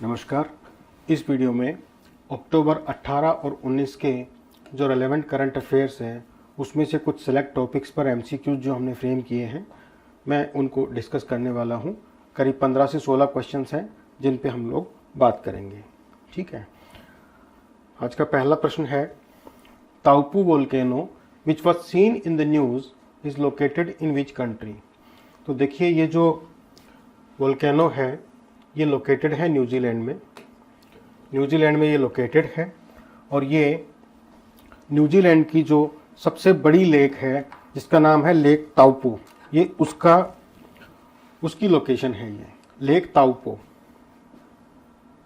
नमस्कार। इस वीडियो में अक्टूबर 18 और 19 के जो रेलेवेंट करंट अफेयर्स हैं उसमें से कुछ सेलेक्ट टॉपिक्स पर एमसीक्यूज जो हमने फ्रेम किए हैं मैं उनको डिस्कस करने वाला हूं। करीब 15 से 16 क्वेश्चंस हैं जिन पे हम लोग बात करेंगे। ठीक है, आज का पहला प्रश्न है, Taupo volcano which was seen in the news is located in which country. तो देखिए, ये जो वोल्केनो है ये लोकेटेड है न्यूजीलैंड में। न्यूजीलैंड में ये लोकेटेड है और ये न्यूजीलैंड की जो सबसे बड़ी लेक है जिसका नाम है लेक ताउपू, ये उसकी लोकेशन है। ये lake Taupo,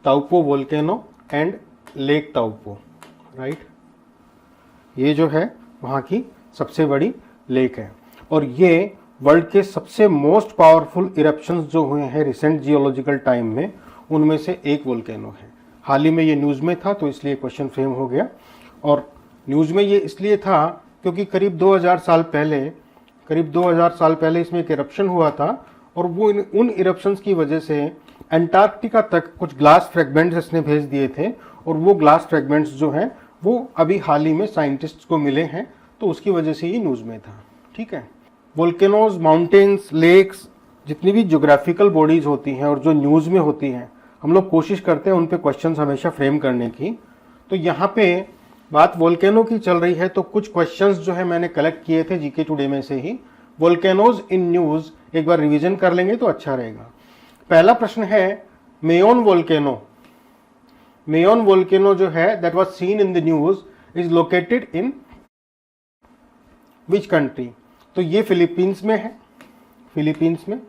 Taupo volcano and lake Taupo, right. ये जो है वहाँ की सबसे बड़ी लेक है और ये वर्ल्ड के सबसे मोस्ट पावरफुल इरप्शंस जो हुए हैं रिसेंट जियोलॉजिकल टाइम में उनमें से एक वोल्केनो है। हाल ही में ये न्यूज़ में था तो इसलिए क्वेश्चन फ्रेम हो गया। और न्यूज़ में ये इसलिए था क्योंकि करीब 2000 साल पहले इसमें एक इरप्शन हुआ था और वो उन इरप्शंस की वजह से अंटार्कटिका तक कुछ ग्लास फ्रेगमेंट्स इसने भेज दिए थे और वो ग्लास फ्रेगमेंट्स जो हैं वो अभी हाल ही में साइंटिस्ट्स को मिले हैं, तो उसकी वजह से ये न्यूज़ में था। ठीक है, वोल्केनोज, माउंटेन्स, लेक्स, जितनी भी ज्योग्राफिकल बॉडीज होती हैं और जो न्यूज़ में होती हैं, हम लोग कोशिश करते हैं उन पे क्वेश्चंस हमेशा फ्रेम करने की। तो यहाँ पे बात वोल्केनो की चल रही है तो कुछ क्वेश्चंस जो है मैंने कलेक्ट किए थे जीके टुडे में से ही। वोल्केनोज इन न्यूज़ एक बार रिवीजन कर लेंगे तो अच्छा रहेगा। पहला प्रश्न है, मेयोन वोल्केनो। मेयोन वोल्केनो जो है that was seen in the news is located in which country. तो ये फिलीपींस में है, फिलीपींस में।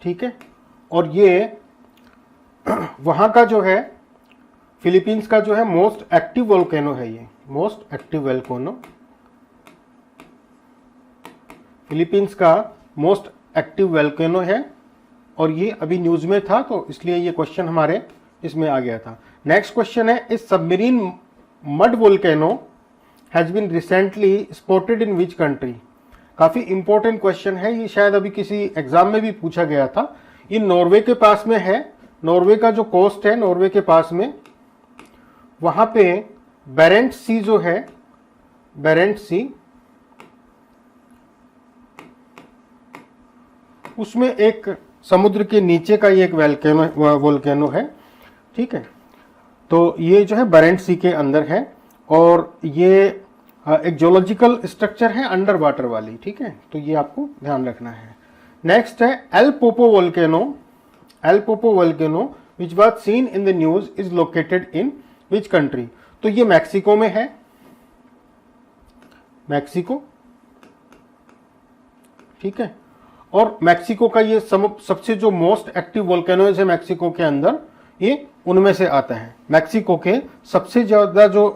ठीक है, और ये वहां का जो है फिलीपींस का जो है मोस्ट एक्टिव वोल्केनो है। ये मोस्ट एक्टिव वोल्केनो फिलीपींस का मोस्ट एक्टिव वोल्केनो है और ये अभी न्यूज में था तो इसलिए ये क्वेश्चन हमारे इसमें आ गया था। नेक्स्ट क्वेश्चन है, इस submarine mud volcano has been recently spotted in which country. काफी इंपॉर्टेंट क्वेश्चन है ये, शायद अभी किसी एग्जाम में भी पूछा गया था। ये नॉर्वे के पास में है, नॉर्वे का जो कोस्ट है नॉर्वे के पास में, वहां पे बेरेंट्स सी जो है, बेरेंट्स सी, उसमें एक समुद्र के नीचे का ये एक वोल्केनो है। ठीक है, तो ये जो है बेरेंट्स सी के अंदर है और ये एक जियोलॉजिकल स्ट्रक्चर है अंडर वाटर वाली। ठीक है, तो ये आपको ध्यान रखना है। नेक्स्ट है L Poopó volcano. L Poopó volcano which was seen in the news is located in which country. तो ये मैक्सिको में है, मैक्सिको। ठीक है, और मैक्सिको का ये सबसे जो मोस्ट एक्टिव वोल्केनोज है मैक्सिको के अंदर, ये उनमें से आता है। मैक्सिको के सबसे ज्यादा जो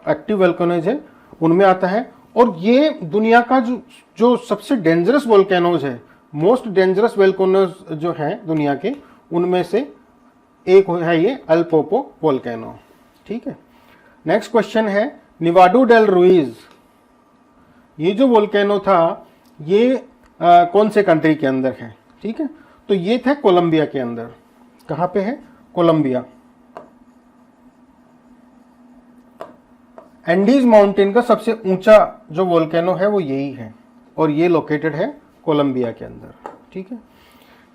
एक्टिव वोल्केनोज है उनमें आता है और ये दुनिया का जो सबसे डेंजरस वोल्केनोज है, मोस्ट डेंजरस वोल्केनोज जो हैं दुनिया के, उनमें से एक है ये एल पोपो वोल्केनो। ठीक है, नेक्स्ट क्वेश्चन है, निवाडो डेल रुइज। ये जो वोल्केनो था ये कौन से कंट्री के अंदर है। ठीक है, तो ये था कोलंबिया के अंदर। कहां पे है? कोलंबिया। एंडीज माउंटेन का सबसे ऊंचा जो वोल्केनो है वो यही है और ये लोकेटेड है कोलंबिया के अंदर। ठीक है,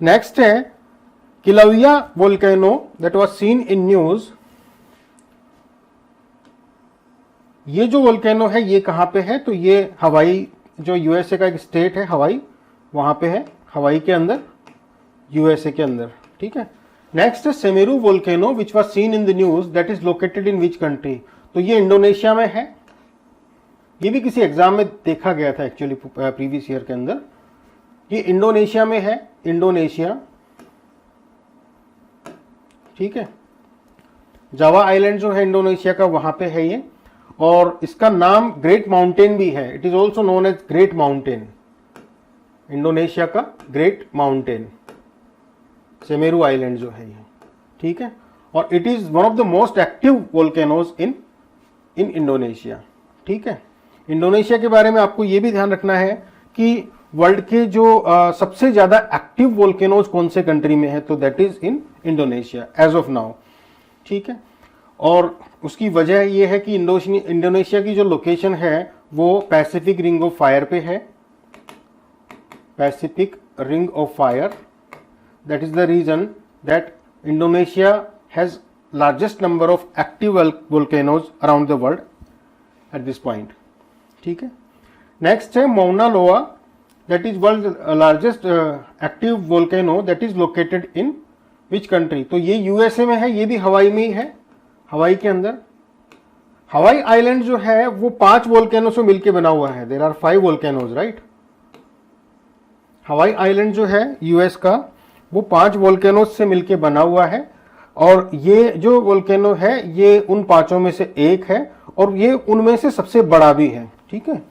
नेक्स्ट है Kilauea volcano that was seen in news. ये जो वोल्केनो है ये कहां पे है? तो ये हवाई, जो यूएसए का एक स्टेट है हवाई, वहां पे है, हवाई के अंदर, यूएसए के अंदर। ठीक है, नेक्स्ट है Semeru volcano which was seen in the news that is located in which country. तो ये इंडोनेशिया में है। ये भी किसी एग्जाम में देखा गया था एक्चुअली प्रीवियस ईयर के अंदर। ये इंडोनेशिया में है, इंडोनेशिया। ठीक है, जावा आइलैंड जो है इंडोनेशिया का वहां पे है ये, और इसका नाम ग्रेट माउंटेन भी है। It is also known as great mountain, Indonesia का ग्रेट माउंटेन, सेमेरू आइलैंड जो है ये। ठीक है, और it is one of the most active volcanoes in Indonesia. ठीक है, इंडोनेशिया के बारे में आपको ये भी ध्यान रखना है कि वर्ल्ड के जो सबसे ज्यादा एक्टिव वोल्केनोज कौन से कंट्री में है, तो that is in Indonesia as of now. ठीक है, और उसकी वजह ये है कि इंडोनेशिया की जो लोकेशन है वो पैसिफिक रिंग ऑफ फायर पे है, Pacific ring of fire. That is the region that Indonesia has largest number of active volcanoes around the world at this point. ठीक है, नेक्स्ट है Mauna Loa, that is world largest active volcano, that is located in which country, तो ये USA में है, ये भी हवाई में ही है, हवाई के अंदर। हवाई आइलैंड जो है वो 5 वोल्केनो से मिलकर बना हुआ है, there are 5 volcanoes, right. Hawaii island जो है यूएस का वो 5 वोल्केनोज से मिलकर बना हुआ है, और ये जो वोल्केनो है ये उन 5 में से एक है, और ये उनमें से सबसे बड़ा भी है। ठीक है,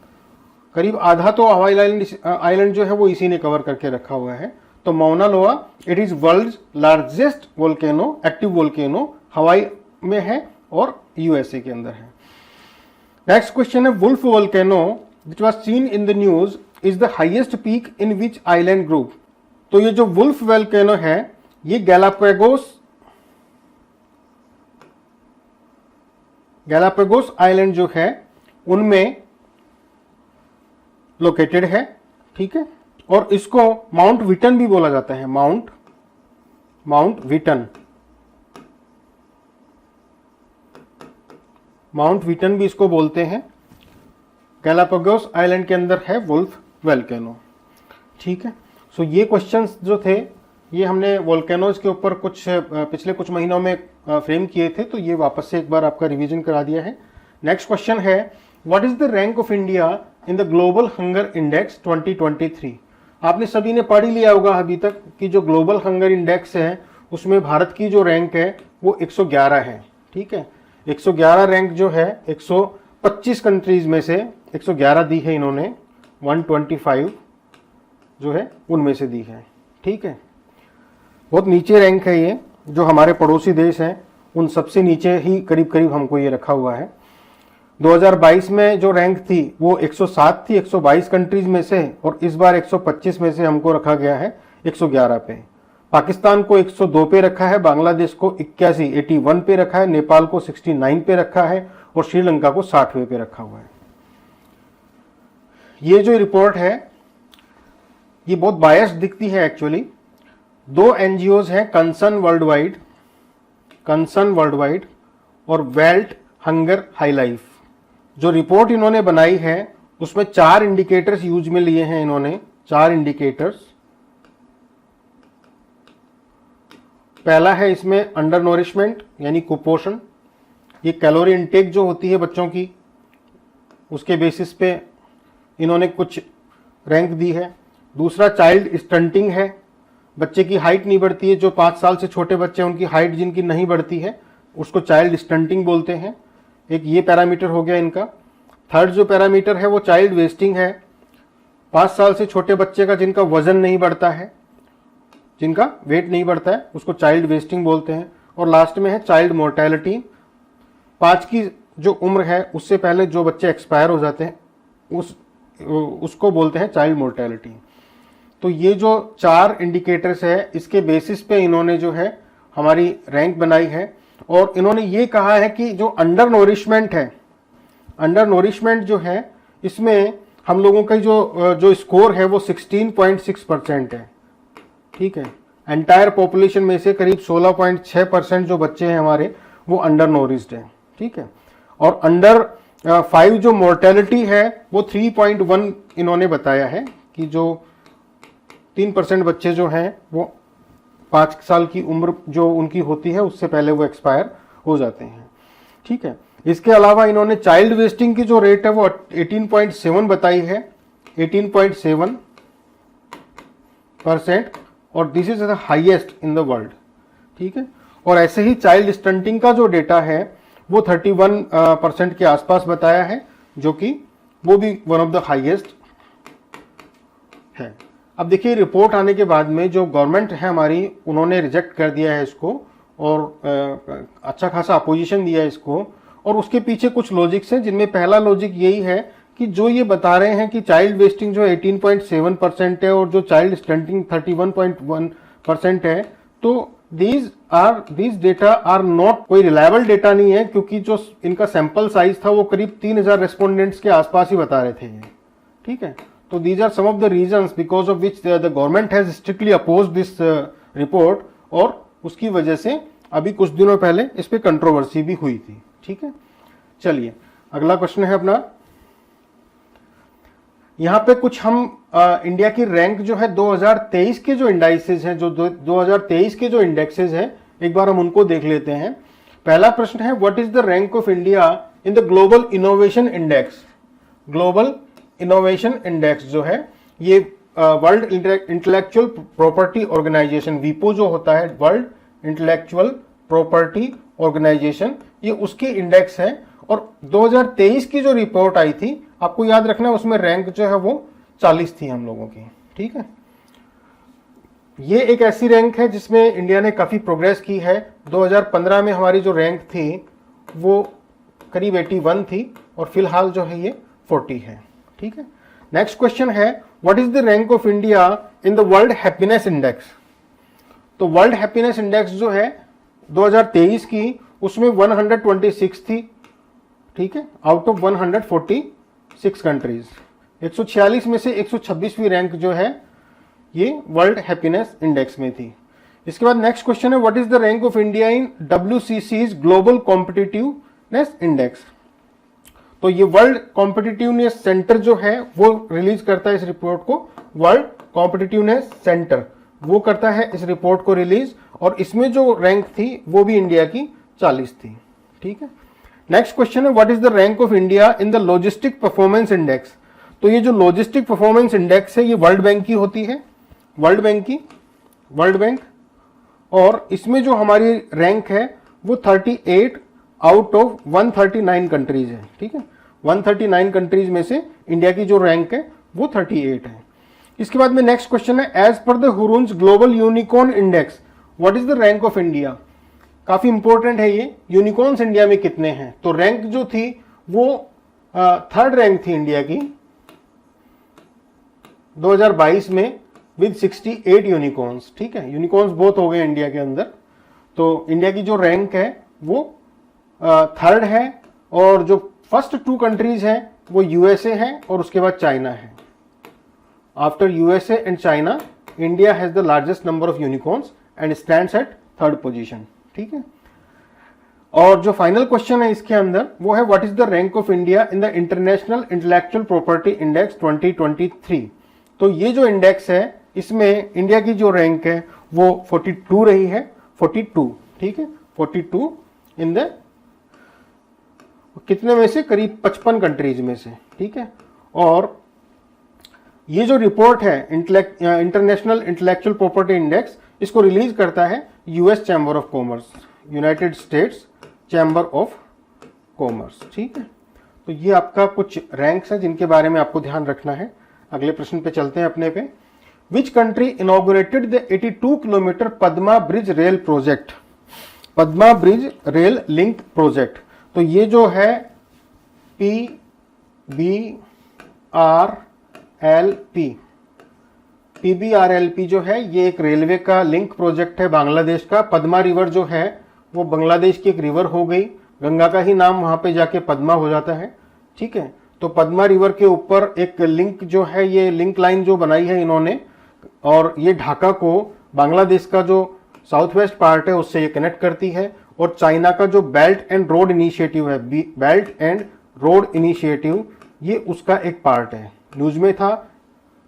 करीब आधा तो हवाई आइलैंड जो है वो इसी ने कवर करके रखा हुआ है। तो Mauna Loa it is world largest volcano, active volcano, Hawaii में है और यूएसए के अंदर है। नेक्स्ट क्वेश्चन है wolf volcano which was seen in the news is the highest peak in which island group, तो ये जो वुल्फ वोल्केनो है ये गैलापागोस आइलैंड जो है उनमें लोकेटेड है। ठीक है, और इसको माउंट विटन भी बोला जाता है, माउंट विटन भी इसको बोलते हैं। गैलापागोस आइलैंड के अंदर है वुल्फ वोल्केनो। ठीक है, सो ये क्वेश्चंस जो थे ये हमने वोल्केनोज के ऊपर पिछले कुछ महीनों में फ्रेम किए थे, तो ये वापस से एक बार आपका रिवीजन करा दिया है। नेक्स्ट क्वेश्चन है what is the rank of India in the global hunger index 2023। आपने सभी ने पढ़ ही लिया होगा अभी तक कि जो ग्लोबल हंगर इंडेक्स है उसमें भारत की जो रैंक है वो 111 है। ठीक है, 111 रैंक जो है 125 कंट्रीज में से 111 दी है इन्होंने, 125 जो है उनमें से दी है। ठीक है, बहुत नीचे रैंक है ये, जो हमारे पड़ोसी देश हैं उन सबसे नीचे ही करीब करीब हमको ये रखा हुआ है। 2022 में जो रैंक थी वो 107 थी 122 कंट्रीज में से, और इस बार 125 में से हमको रखा गया है 111 पे। पाकिस्तान को 102 पे रखा है, बांग्लादेश को 81 पे रखा है, नेपाल को 69 पे रखा है, और श्रीलंका को 60वें पे रखा हुआ है। ये जो रिपोर्ट है ये बहुत बायस्ड दिखती है एक्चुअली। 2 एनजीओज हैं, कंसर्न वर्ल्ड वाइड और वेल्ट हंगर हाई लाइफ। जो रिपोर्ट इन्होंने बनाई है उसमें 4 इंडिकेटर्स यूज में लिए हैं इन्होंने, 4 इंडिकेटर्स। पहला है इसमें अंडर नोरिशमेंट यानी कुपोषण, ये कैलोरी इनटेक जो होती है बच्चों की उसके बेसिस पे इन्होंने कुछ रैंक दी है। दूसरा चाइल्ड स्टंटिंग है, बच्चे की हाइट नहीं बढ़ती है, जो 5 साल से छोटे बच्चे हैं उनकी हाइट जिनकी नहीं बढ़ती है उसको चाइल्ड स्टंटिंग बोलते हैं। एक ये पैरामीटर हो गया इनका। थर्ड जो पैरामीटर है वो चाइल्ड वेस्टिंग है, 5 साल से छोटे बच्चे का जिनका वजन नहीं बढ़ता है, जिनका वेट नहीं बढ़ता है उसको चाइल्ड वेस्टिंग बोलते हैं। और लास्ट में है चाइल्ड मोर्टेलिटी, 5 की जो उम्र है उससे पहले जो बच्चे एक्सपायर हो जाते हैं उसको बोलते हैं चाइल्ड मोर्टेलिटी। तो ये जो 4 इंडिकेटर्स है इसके बेसिस पे इन्होंने जो है हमारी रैंक बनाई है, और इन्होंने ये कहा है कि जो अंडर नोरिशमेंट है, अंडर नोरिशमेंट जो है इसमें हम लोगों का जो स्कोर है वो 16.6% है। ठीक है, एंटायर पॉपुलेशन में से करीब 16.6% जो बच्चे हैं हमारे वो अंडर नोरिश्ड हैं। ठीक है, और अंडर 5 जो मोर्टेलिटी है वो 3.1 इन्होंने बताया है कि जो 3% बच्चे जो हैं वो 5 साल की उम्र जो उनकी होती है उससे पहले वो एक्सपायर हो जाते हैं। ठीक है, इसके अलावा इन्होंने चाइल्ड वेस्टिंग की जो रेट है वो 18.7 बताई है, 18.7%, और this is the highest in the world. ठीक है, और ऐसे ही चाइल्ड स्टंटिंग का जो डेटा है वो 31% के आसपास बताया है, जो कि वो भी वन ऑफ द हाईएस्ट है। अब देखिए रिपोर्ट आने के बाद में जो गवर्नमेंट है हमारी उन्होंने रिजेक्ट कर दिया है इसको, और अच्छा खासा अपोजिशन दिया है इसको, और उसके पीछे कुछ लॉजिक्स हैं जिनमें पहला लॉजिक यही है कि जो ये बता रहे हैं कि चाइल्ड वेस्टिंग जो 18.7% है और जो चाइल्ड स्टंटिंग 31.1% है, तो these डेटा आर नॉट कोई रिलायबल डेटा नहीं है, क्योंकि जो इनका सैंपल साइज था वो करीब 3000 रेस्पोंडेंट्स के आसपास ही बता रहे थे ये, ठीक है। तो these are some of the reasons because of which the government has strictly oppose this report, और उसकी वजह से अभी कुछ दिनों पहले इस पे कंट्रोवर्सी भी हुई थी, ठीक है। चलिए अगला क्वेश्चन है अपना, यहां पे कुछ हम इंडिया की रैंक जो है 2023 के जो इंडाइसेस हैं, जो 2023 के जो इंडेक्सेस हैं, एक बार हम उनको देख लेते हैं। पहला प्रश्न है, what is the rank of India in the global innovation index. Global innovation index जो है ये वर्ल्ड इंटेलेक्चुअल प्रॉपर्टी ऑर्गेनाइजेशन, वीपो जो होता है, वर्ल्ड इंटेलेक्चुअल प्रॉपर्टी ऑर्गेनाइजेशन, ये उसके इंडेक्स है। और 2023 की जो रिपोर्ट आई थी, आपको याद रखना है, उसमें रैंक जो है वो 40 थी हम लोगों की, ठीक है। ये एक ऐसी रैंक है जिसमें इंडिया ने काफी प्रोग्रेस की है। 2015 में हमारी जो रैंक थी वो करीब 81 थी और फिलहाल जो है ये 40 है, ठीक है। नेक्स्ट क्वेश्चन है, what is the rank of India in the world happiness index. तो वर्ल्ड हैप्पीनेस इंडेक्स जो है 2023 की, उसमें 126 थी, ठीक है, आउट ऑफ 146 कंट्रीज। 146 में से 126वीं रैंक जो है ये वर्ल्ड हैप्पीनेस इंडेक्स में थी। इसके बाद नेक्स्ट क्वेश्चन है, what is the rank of India in WCC's global competitiveness index. तो ये वर्ल्ड कॉम्पिटिटिवनेस सेंटर जो है वो रिलीज करता है इस रिपोर्ट को, वर्ल्ड कॉम्पिटिटिवनेस सेंटर वो करता है इस रिपोर्ट को रिलीज, और इसमें जो रैंक थी वो भी इंडिया की 40 थी, ठीक है। नेक्स्ट क्वेश्चन है, what is the rank of India in the logistic performance index. तो ये जो लॉजिस्टिक परफॉर्मेंस इंडेक्स है ये वर्ल्ड बैंक की होती है, वर्ल्ड बैंक, और इसमें जो हमारी रैंक है वो 38 आउट ऑफ 139 कंट्रीज है, ठीक है। 139 कंट्रीज में से इंडिया की जो रैंक है वो 38 है। इसके बाद में नेक्स्ट क्वेश्चन है, as per the Hurun's global unicorn index what is the rank of India. काफी इंपॉर्टेंट है ये, यूनिकॉर्न्स इंडिया में कितने हैं। तो रैंक जो थी वो 3rd रैंक थी इंडिया की 2022 में विद 68 यूनिकॉर्न्स, ठीक है। यूनिकॉर्न्स बहुत हो गए इंडिया के अंदर। तो इंडिया की जो रैंक है वो 3rd है, और जो फर्स्ट 2 कंट्रीज हैं वो USA है और उसके बाद चाइना है। After USA and China, India has the largest number of unicorns and stands eight 3rd position, ठीक है। और जो फाइनल क्वेश्चन है इसके अंदर वो है, what is the rank of India in the international intellectual property index 2023। तो ये जो इंडेक्स है इसमें इंडिया की जो रैंक है वो 42 रही है, 42, ठीक है, 42 इन द कितने में से, करीब 55 कंट्रीज में से, ठीक है। और ये जो रिपोर्ट है इंटरनेशनल इंटेलेक्चुअल प्रॉपर्टी इंडेक्स, इसको रिलीज करता है US chamber of commerce, United states chamber of commerce, ठीक है। तो ये आपका कुछ रैंक्स है जिनके बारे में आपको ध्यान रखना है। अगले प्रश्न पे चलते हैं अपने पे। Which country inaugurated the 82 kilometre Padma bridge rail project. Padma bridge rail link project, तो ये जो है PBRLP जो है ये एक रेलवे का लिंक प्रोजेक्ट है बांग्लादेश का। पद्मा रिवर जो है वो बांग्लादेश की एक रिवर हो गई, गंगा का ही नाम वहां पे जाके पद्मा हो जाता है, ठीक है। तो पद्मा रिवर के ऊपर एक लिंक जो है, ये लिंक लाइन जो बनाई है इन्होंने, और ये ढाका को बांग्लादेश का जो साउथ वेस्ट पार्ट है उससे ये कनेक्ट करती है। और चाइना का जो बेल्ट एंड रोड इनिशिएटिव है, बेल्ट एंड रोड इनिशिएटिव, ये उसका एक पार्ट है। न्यूज में था,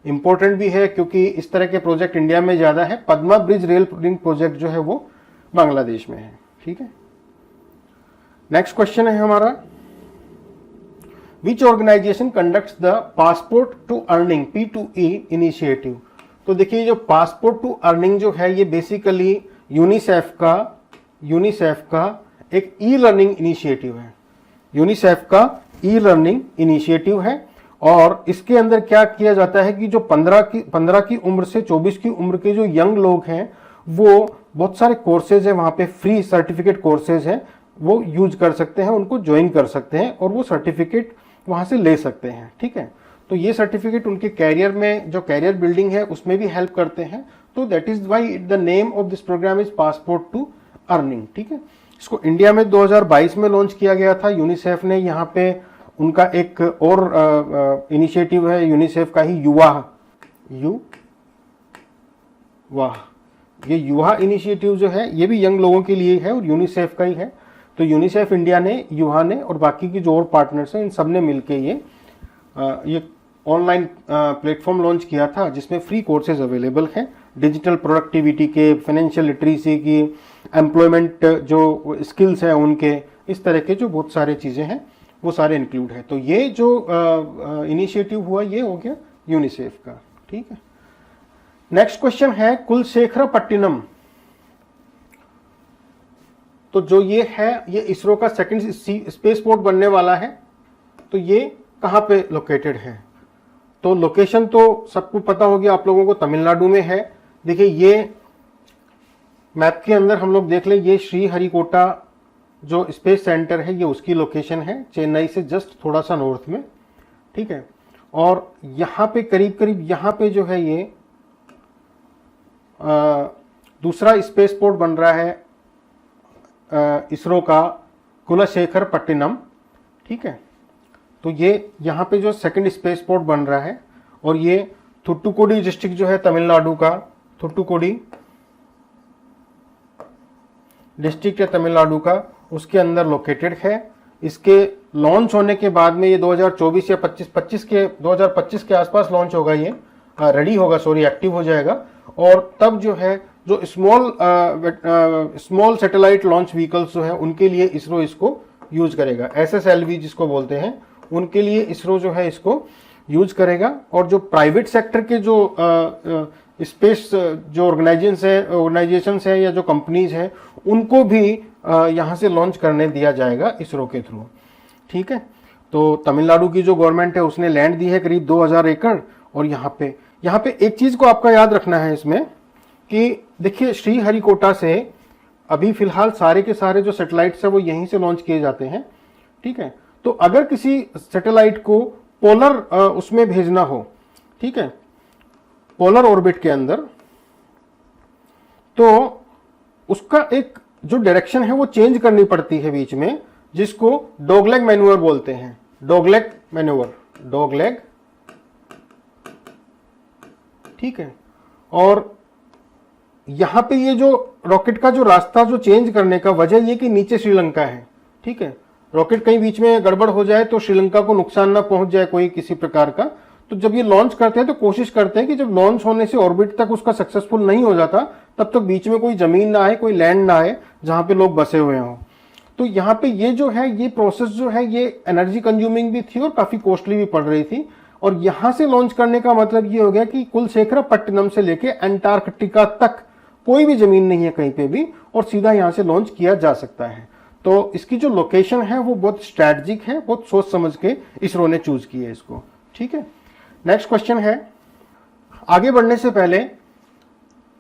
इंपॉर्टेंट भी है क्योंकि इस तरह के प्रोजेक्ट इंडिया में ज्यादा है। Padma bridge rail link project जो है वो बांग्लादेश में है, ठीक है। नेक्स्ट क्वेश्चन है हमारा, which organisation conducts the passport to earning P2E initiative. तो देखिए जो पासपोर्ट टू अर्निंग जो है ये बेसिकली यूनिसेफ का एक ई लर्निंग इनिशिएटिव है, यूनिसेफ का ई लर्निंग इनिशिएटिव है। और इसके अंदर क्या किया जाता है कि जो 15 की उम्र से 24 की उम्र के जो यंग लोग हैं वो बहुत सारे कोर्सेज है वहां पे, फ्री सर्टिफिकेट कोर्सेज हैं, वो यूज कर सकते हैं, उनको ज्वाइन कर सकते हैं और वो सर्टिफिकेट वहाँ से ले सकते हैं। ठीक है, तो ये सर्टिफिकेट उनके कैरियर में जो कैरियर बिल्डिंग है उसमें भी हेल्प करते हैं। तो that is why the name of this program is passport to earning. ठीक है, इसको इंडिया में 2022 में लॉन्च किया गया था यूनिसेफ ने। यहाँ पे उनका एक और इनिशिएटिव है यूनिसेफ का ही, वाह, ये युवा इनिशिएटिव जो है ये भी यंग लोगों के लिए है और यूनिसेफ का ही है। तो यूनिसेफ इंडिया ने, युवा ने और बाकी की जो और पार्टनर्स हैं इन सब ने मिलकर ये ऑनलाइन प्लेटफॉर्म लॉन्च किया था जिसमें फ्री कोर्सेज अवेलेबल हैं डिजिटल प्रोडक्टिविटी के, फाइनेंशियल लिटरेसी की, एम्प्लॉयमेंट जो स्किल्स हैं उनके, इस तरह के जो बहुत सारे चीज़ें हैं वो सारे इंक्लूड है। तो ये जो इनिशिएटिव हुआ ये हो गया यूनिसेफ का। ठीक है, नेक्स्ट क्वेश्चन है कुलशेखरपट्टिनम। तो जो ये है ये इसरो का सेकंड स्पेस पोर्ट बनने वाला है। तो ये कहाँ पे लोकेटेड है? तो लोकेशन तो सबको पता होगी आप लोगों को, तमिलनाडु में है। देखिए ये मैप के अंदर हम लोग देख लें, ये श्रीहरिकोटा जो स्पेस सेंटर है ये उसकी लोकेशन है, चेन्नई से जस्ट थोड़ा सा नॉर्थ में। ठीक है, और यहाँ पे करीब करीब यहाँ पे जो है ये दूसरा स्पेस पोर्ट बन रहा है इसरो का, कुलशेखरपट्टिनम। ठीक है, तो ये यहाँ पे जो सेकंड स्पेस पोर्ट बन रहा है और ये थुट्टुकुडी डिस्ट्रिक्ट जो है तमिलनाडु का, थुट्टुकुडी डिस्ट्रिक्ट है तमिलनाडु का, उसके अंदर लोकेटेड है। इसके लॉन्च होने के बाद में ये 2024 या 2025 के आसपास लॉन्च होगा, ये रेडी होगा, सॉरी एक्टिव हो जाएगा। और तब जो है जो स्मॉल सैटेलाइट लॉन्च व्हीकल्स जो है उनके लिए इसरो इसको यूज करेगा, SSLV जिसको बोलते हैं, उनके लिए इसरो जो है इसको यूज करेगा। और जो प्राइवेट सेक्टर के जो स्पेस जो ऑर्गेनाइजेशंस है या जो कंपनीज हैं उनको भी यहाँ से लॉन्च करने दिया जाएगा इसरो के थ्रू। ठीक है, तो तमिलनाडु की जो गवर्नमेंट है उसने लैंड दी है करीब 2000 एकड़। और यहाँ पे एक चीज को आपका याद रखना है इसमें कि देखिए श्रीहरिकोटा से अभी फिलहाल सारे के सारे जो सैटेलाइट्स है वो यहीं से लॉन्च किए जाते हैं। ठीक है, तो अगर किसी सैटेलाइट को पोलर उसमें भेजना हो, ठीक है, पोलर ऑर्बिट के अंदर, तो उसका एक जो डायरेक्शन है वो चेंज करनी पड़ती है बीच में, जिसको डॉगलेग मैन्यूवर बोलते हैं। डॉगलेग मैन्यूवर, ठीक है। और यहां पे ये जो रॉकेट का जो रास्ता जो चेंज करने का वजह ये कि नीचे श्रीलंका है। ठीक है, रॉकेट कहीं बीच में गड़बड़ हो जाए तो श्रीलंका को नुकसान ना पहुंच जाए कोई किसी प्रकार का। तो जब ये लॉन्च करते हैं तो कोशिश करते हैं कि जब लॉन्च होने से ऑर्बिट तक उसका सक्सेसफुल नहीं हो जाता तब तक बीच में कोई जमीन ना आए, कोई लैंड ना आए जहां पे लोग बसे हुए हों। तो यहाँ पे ये जो है ये प्रोसेस जो है ये एनर्जी कंज्यूमिंग भी थी और काफी कॉस्टली भी पड़ रही थी। और यहां से लॉन्च करने का मतलब ये हो गया कि कुलशेखरपट्टिनम से लेके अंटार्कटिका तक कोई भी जमीन नहीं है कहीं पे भी, और सीधा यहां से लॉन्च किया जा सकता है। तो इसकी जो लोकेशन है वो बहुत स्ट्रैटेजिक है, बहुत सोच समझ के इसरो ने चूज की है इसको। ठीक है, नेक्स्ट क्वेश्चन है। आगे बढ़ने से पहले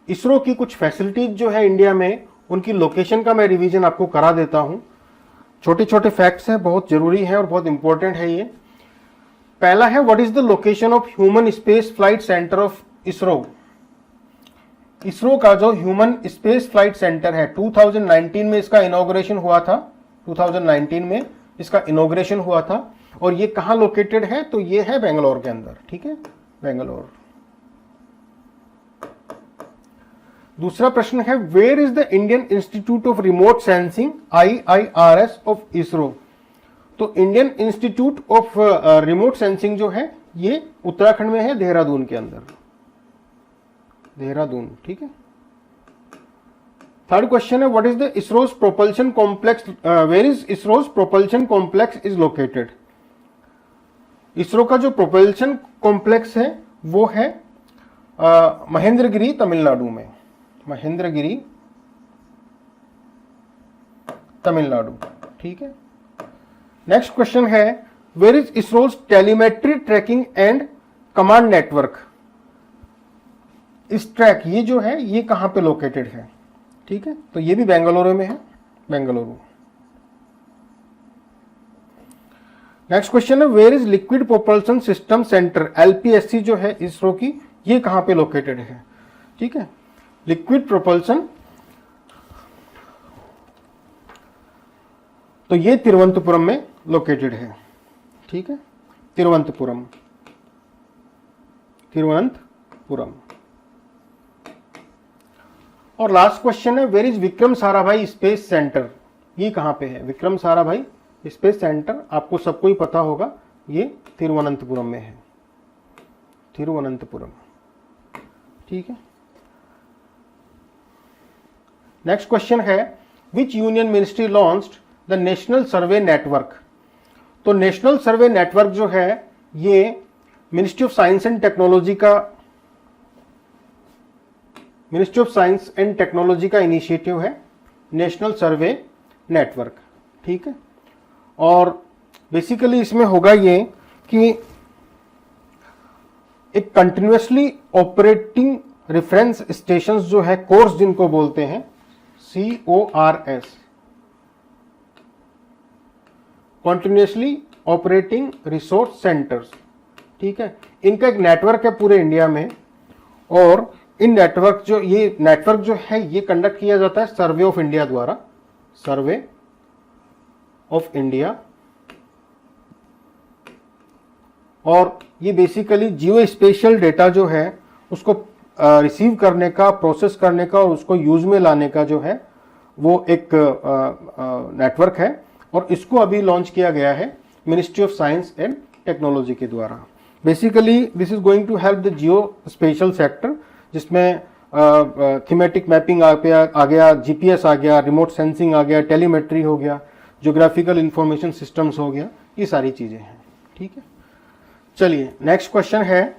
इसरो की कुछ फैसिलिटीज जो है इंडिया में, उनकी लोकेशन का मैं रिवीजन आपको करा देता हूं। छोटे छोटे फैक्ट्स हैं, बहुत जरूरी है और बहुत इंपॉर्टेंट है ये। पहला है, what is the location of human space flight centre of ISRO. ISRO का जो ह्यूमन स्पेस फ्लाइट सेंटर है 2019 में इसका इनॉग्रेशन हुआ था। 2019 में इसका इनॉग्रेशन हुआ था और ये कहां लोकेटेड है, तो ये है बेंगलोर के अंदर। ठीक है, बेंगलोर। दूसरा प्रश्न है, where is the Indian institute of remote sensing IIRS of ISRO. तो Indian institute of remote sensing जो है ये उत्तराखंड में है, देहरादून के अंदर, देहरादून। ठीक है। थर्ड क्वेश्चन है, what is the ISRO's propulsion complex, where is ISRO's propulsion complex is located. ISRO का जो प्रोपल्शन कॉम्प्लेक्स है वो है महेंद्रगिरी, तमिलनाडु में। महेंद्रगिरी, तमिलनाडु। ठीक है। नेक्स्ट क्वेश्चन है, where is ISRO's telemetry tracking and command network. इस ट्रैक ये जो है ये कहां पे लोकेटेड है। ठीक है, तो ये भी बेंगलुरु में है, बेंगलुरु। नेक्स्ट क्वेश्चन है where is liquid propulsion system centre, LPSC जो है इसरो की, ये कहां पे लोकेटेड है? ठीक है, लिक्विड प्रोपल्सन, तो ये तिरुवनंतपुरम में लोकेटेड है। ठीक है, तिरुवनंतपुरम, तिरुवनंतपुरम। और लास्ट क्वेश्चन है where is Vikram Sarabhai space centre, ये कहां पे है? विक्रम साराभाई स्पेस सेंटर आपको सबको ही पता होगा, ये तिरुवनंतपुरम में है, तिरुवनंतपुरम। ठीक है, नेक्स्ट क्वेश्चन है which union ministry launched the national survey network. तो नेशनल सर्वे नेटवर्क जो है ये ministry of science and technology का, ministry of science and technology का इनिशिएटिव है नेशनल सर्वे नेटवर्क। ठीक है, और बेसिकली इसमें होगा ये कि एक कंटिन्यूसली ऑपरेटिंग रेफरेंस स्टेशंस जो है, कोर्स जिनको बोलते हैं, CORS, continuously operating resource centres. ठीक है, इनका एक नेटवर्क है पूरे इंडिया में, और इन नेटवर्क जो, ये नेटवर्क जो है ये कंडक्ट किया जाता है सर्वे ऑफ इंडिया द्वारा, सर्वे ऑफ इंडिया। और ये बेसिकली जियो स्पेशियल डेटा जो है उसको रिसीव करने का, प्रोसेस करने का और उसको यूज में लाने का जो है वो एक नेटवर्क है, और इसको अभी लॉन्च किया गया है ministry of science and technology के द्वारा। Basically this is going to help the geospatial sector, जिसमें थीमेटिक मैपिंग आ गया, जीपीएस आ गया, रिमोट सेंसिंग आ गया, टेलीमेट्री हो गया, ज्योग्राफिकल इंफॉर्मेशन सिस्टम्स हो गया, ये सारी चीजें हैं। ठीक है, चलिए नेक्स्ट क्वेश्चन है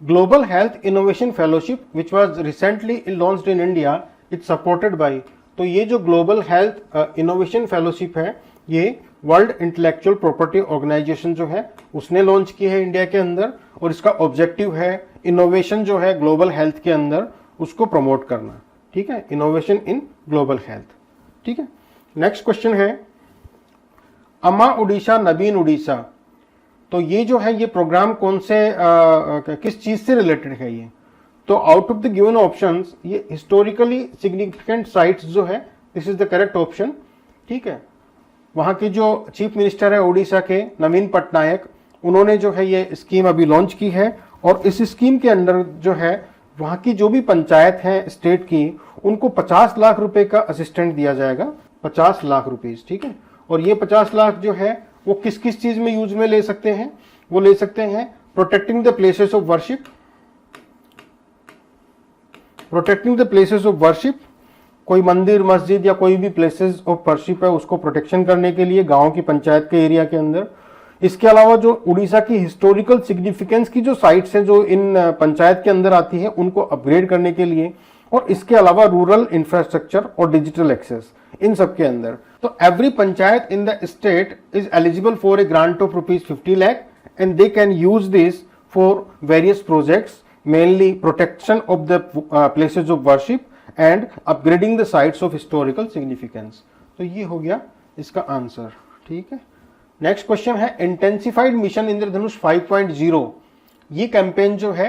global health innovation fellowship which was recently launched in India, it's supported by. तो ये जो ग्लोबल हेल्थ इनोवेशन फेलोशिप है ये वर्ल्ड इंटेलेक्चुअल प्रॉपर्टी ऑर्गेनाइजेशन जो है उसने लॉन्च की है इंडिया के अंदर, और इसका ऑब्जेक्टिव है इनोवेशन जो है ग्लोबल हेल्थ के अंदर उसको प्रमोट करना। ठीक है, इनोवेशन इन ग्लोबल हेल्थ। ठीक है, नेक्स्ट क्वेश्चन है अमा उड़ीसा नवीन उड़ीसा। तो ये जो है ये प्रोग्राम कौन से किस चीज से रिलेटेड है ये? तो out of the given options ये हिस्टोरिकली सिग्निफिकेंट साइट्स जो है, this is the correct option. ठीक है, वहां के जो चीफ मिनिस्टर है उड़ीसा के नवीन पटनायक, उन्होंने जो है ये स्कीम अभी लॉन्च की है, और इस स्कीम के अंदर जो है वहां की जो भी पंचायत है स्टेट की, उनको 50 लाख रुपए का असिस्टेंट दिया जाएगा, 50 लाख रुपीज। ठीक है, और ये 50 लाख जो है वो किस किस चीज में यूज में ले सकते हैं? वो ले सकते हैं protecting the places of worship, protecting the places of worship, कोई मंदिर मस्जिद या कोई भी प्लेसेस ऑफ वर्शिप है उसको प्रोटेक्शन करने के लिए गांव की पंचायत के एरिया के अंदर। इसके अलावा जो उड़ीसा की हिस्टोरिकल सिग्निफिकेंस की जो साइट्स हैं जो इन पंचायत के अंदर आती है उनको अपग्रेड करने के लिए, और इसके अलावा रूरल इंफ्रास्ट्रक्चर और डिजिटल एक्सेस, इन सब के अंदर। तो every panchayat in the state is eligible for a grant of ₹50 lakh and they can use this for various projects, mainly protection of the places of worship and upgrading the sites of historical significance. तो ये हो गया इसका answer. ठीक है, next question है intensified mission इंद्रधनुष 5.0। ये campaign जो है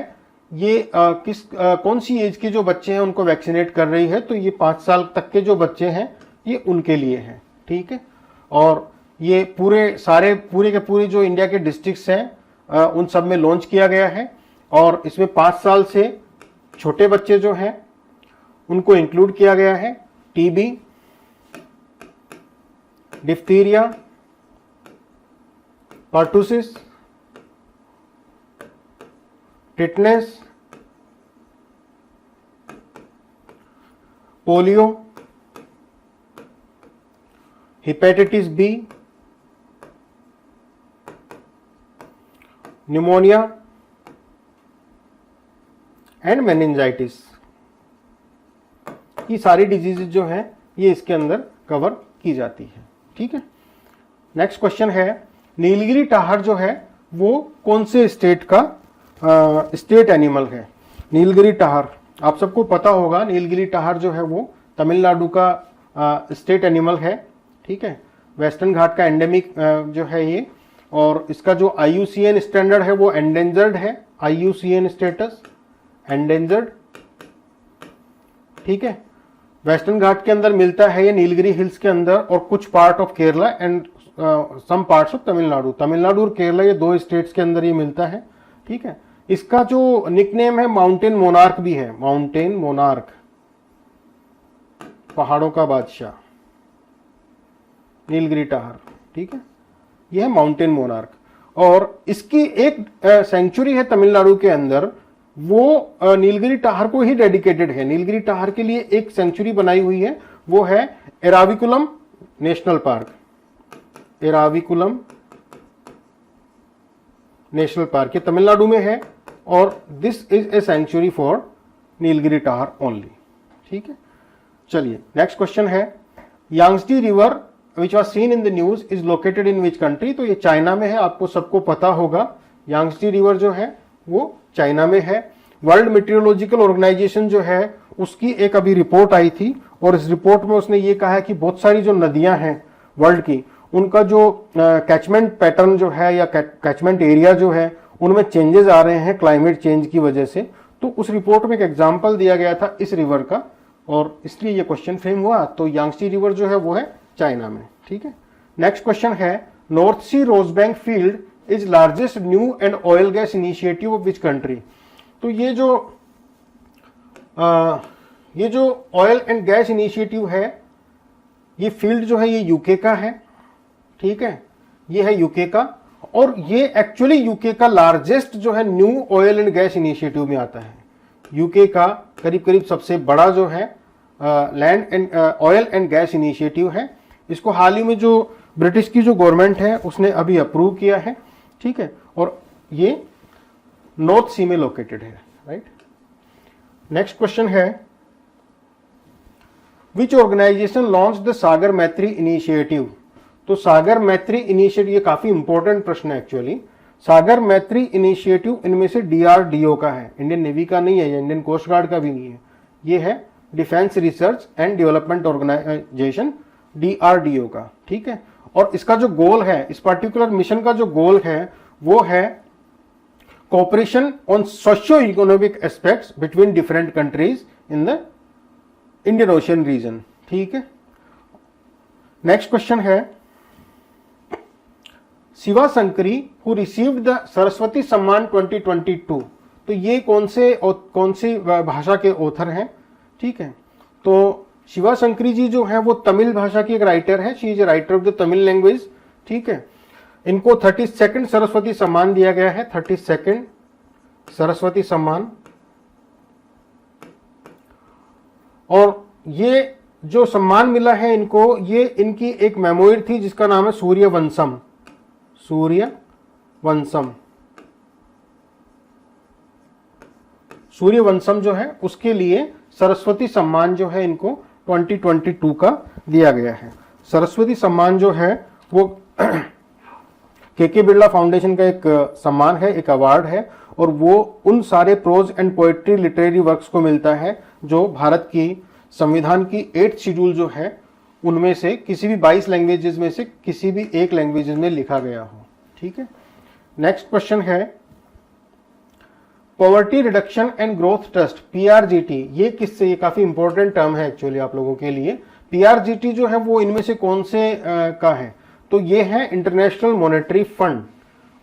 ये कौन सी एज के जो बच्चे हैं उनको वैक्सीनेट कर रही है? तो ये 5 साल तक के जो बच्चे हैं ये उनके लिए है। ठीक है, और ये पूरे के पूरे जो इंडिया के डिस्ट्रिक्ट्स हैं उन सब में लॉन्च किया गया है, और इसमें 5 साल से छोटे बच्चे जो हैं उनको इंक्लूड किया गया है। TB, diphtheria, pertussis, tetanus, polio, hepatitis B, pneumonia and meningitis. ये सारी डिजीजेज जो हैं ये इसके अंदर कवर की जाती है। ठीक है, नेक्स्ट क्वेश्चन है नीलगिरी टाहर जो है वो कौन से स्टेट का स्टेट एनिमल है? नीलगिरी टाहर आप सबको पता होगा, नीलगिरी टाहर जो है वो तमिलनाडु का स्टेट एनिमल है। ठीक है, वेस्टर्न घाट का एंडेमिक जो है ये, और इसका जो IUCN स्टैंडर्ड है वो एंडेंजर्ड है, IUCN स्टेटस एंडेंजर्ड, ठीक है। वेस्टर्न घाट के अंदर मिलता है ये नीलगिरी हिल्स के अंदर और कुछ part of Kerala and some parts of Tamil Nadu. Tamil Nadu और केरला ये 2 स्टेट्स के अंदर ये मिलता है, ठीक है। इसका जो निकनेम है माउंटेन मोनार्क भी है, माउंटेन मोनार्क, पहाड़ों का बादशाह, नीलगिरी टाहर, ठीक है। यह है माउंटेन मोनार्क, और इसकी एक सेंचुरी है तमिलनाडु के अंदर, वो नीलगिरी टाहर को ही डेडिकेटेड है। नीलगिरी टाहर के लिए एक सेंचुरी बनाई हुई है, वो है Eravikulam national park, Eravikulam national park, ये तमिलनाडु में है, और this is a sanctuary for Nilgiri tahr only, ठीक है। चलिए नेक्स्ट क्वेश्चन है, Yangtze river which was seen in the news is located in which country. तो ये चाइना में है, आपको सबको पता होगा, यांगत्से रिवर जो है वो चाइना में है। वर्ल्ड मेट्रोलॉजिकल ऑर्गेनाइजेशन जो है उसकी एक अभी रिपोर्ट आई थी, और इस रिपोर्ट में उसने ये कहा है कि बहुत सारी जो नदियां हैं वर्ल्ड की, उनका जो कैचमेंट पैटर्न जो है या कैचमेंट एरिया जो है उनमें चेंजेस आ रहे हैं क्लाइमेट चेंज की वजह से। तो उस रिपोर्ट में एक एग्जाम्पल दिया गया था इस रिवर का, और इसलिए ये क्वेश्चन फ्रेम हुआ। तो यांगत्से रिवर जो है वो है चाइना में, ठीक है। नेक्स्ट क्वेश्चन है, north sea Rosebank field is largest new and oil gas initiative of which country. तो ये जो ऑयल एंड गैस इनिशिएटिव है, ये फील्ड जो है ये यूके का है, ठीक है, ये है यूके का, और ये एक्चुअली यूके का लार्जेस्ट जो है new oil and gas initiative में आता है। यूके का करीब करीब सबसे बड़ा जो है land and oil and gas initiative है। इसको हाल ही में जो ब्रिटिश की जो गवर्नमेंट है उसने अभी अप्रूव किया है, ठीक है, और ये नॉर्थ सी में लोकेटेड है, राइट। नेक्स्ट क्वेश्चन है, विच ऑर्गेनाइजेशन लॉन्च द सागर मैत्री इनिशिएटिव। तो सागर मैत्री इनिशिएटिव, ये काफी इंपॉर्टेंट प्रश्न है एक्चुअली। सागर मैत्री इनिशिएटिव इनमें से DRDO का है, इंडियन नेवी का नहीं है, इंडियन कोस्ट गार्ड का भी नहीं है, ये है defence research and development organisation, DRDO का, ठीक है। और इसका जो गोल है, इस पर्टिकुलर मिशन का जो गोल है वो है cooperation on socio economic aspects between different countries in the Indian ocean region, ठीक है। नेक्स्ट क्वेश्चन है, Shiva Shankari who received the Saraswati Samman 2022। तो ये कौन सी भाषा के ऑथर हैं, ठीक है। तो शिवा शंकरी जी जो है वो तमिल भाषा की एक राइटर है, she is a writer of the Tamil language, ठीक है। इनको 32nd सरस्वती सम्मान दिया गया है, 32nd सरस्वती सम्मान। और ये जो सम्मान मिला है इनको, ये इनकी एक मेमोइर थी जिसका नाम है सूर्यवंशम, सूर्यवंशम, सूर्यवंशम जो है उसके लिए सरस्वती सम्मान जो है इनको 2022 का दिया गया है। सरस्वती सम्मान जो है वो के बिरला फाउंडेशन का एक सम्मान है, एक अवार्ड है, और वो उन सारे prose and poetry literary works को मिलता है जो भारत की संविधान की 8th शेड्यूल जो है उनमें से किसी भी 22 लैंग्वेजेस में से किसी भी एक लैंग्वेज में लिखा गया हो, ठीक है। नेक्स्ट क्वेश्चन है, poverty reduction and growth trust, PRGT, ये किससे, ये काफी इंपॉर्टेंट टर्म है एक्चुअली आप लोगों के लिए। PRGT जो है वो इनमें से कौन से का है, तो ये है इंटरनेशनल मॉनेटरी फंड।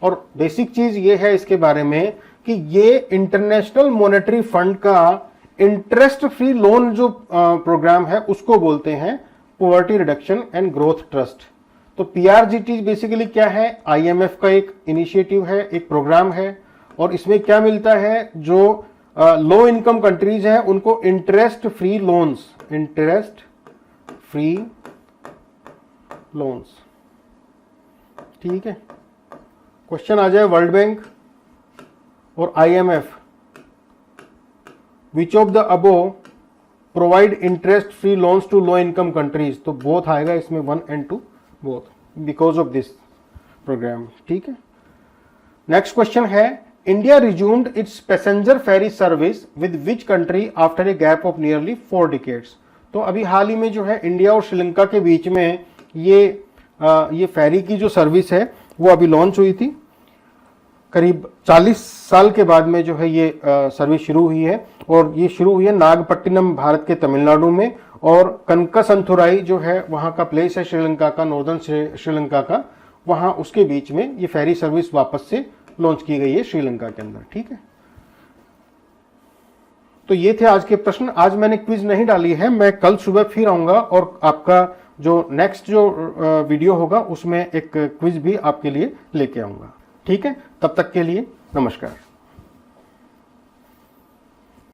और बेसिक चीज ये है इसके बारे में कि ये इंटरनेशनल मॉनेटरी फंड का इंटरेस्ट फ्री लोन जो प्रोग्राम है उसको बोलते हैं poverty reduction and growth trust. तो PRGT बेसिकली क्या है, IMF का एक इनिशिएटिव है, एक प्रोग्राम है, और इसमें क्या मिलता है, जो लो इनकम कंट्रीज हैं उनको interest free loans, interest free loans, ठीक है। क्वेश्चन आ जाए वर्ल्ड बैंक और IMF, which of the above provide interest free loans to low income countries. तो बोथ आएगा इसमें, 1 and 2 both, because of this program, ठीक है। नेक्स्ट क्वेश्चन है, India resumed its passenger ferry service with which country after a gap of nearly 4 decades। तो अभी हाल ही में जो है इंडिया और श्रीलंका के बीच में ये ये फेरी की जो सर्विस है वो अभी लॉन्च हुई थी। करीब 40 साल के बाद में जो है ये सर्विस शुरू हुई है, और ये शुरू हुई है नागपट्टिनम, भारत के तमिलनाडु में, और कनकसंथुराई जो है वहाँ का प्लेस है श्रीलंका का, नॉर्दर्न श्रीलंका का, वहाँ उसके बीच में ये फेरी सर्विस वापस से लॉन्च की गई है श्रीलंका के अंदर। ठीक है, तो ये थे आज के प्रश्न। आज मैंने क्विज नहीं डाली है, मैं कल सुबह फिर आऊंगा और आपका जो नेक्स्ट जो वीडियो होगा उसमें एक क्विज भी आपके लिए लेके आऊंगा। ठीक है, तब तक के लिए नमस्कार।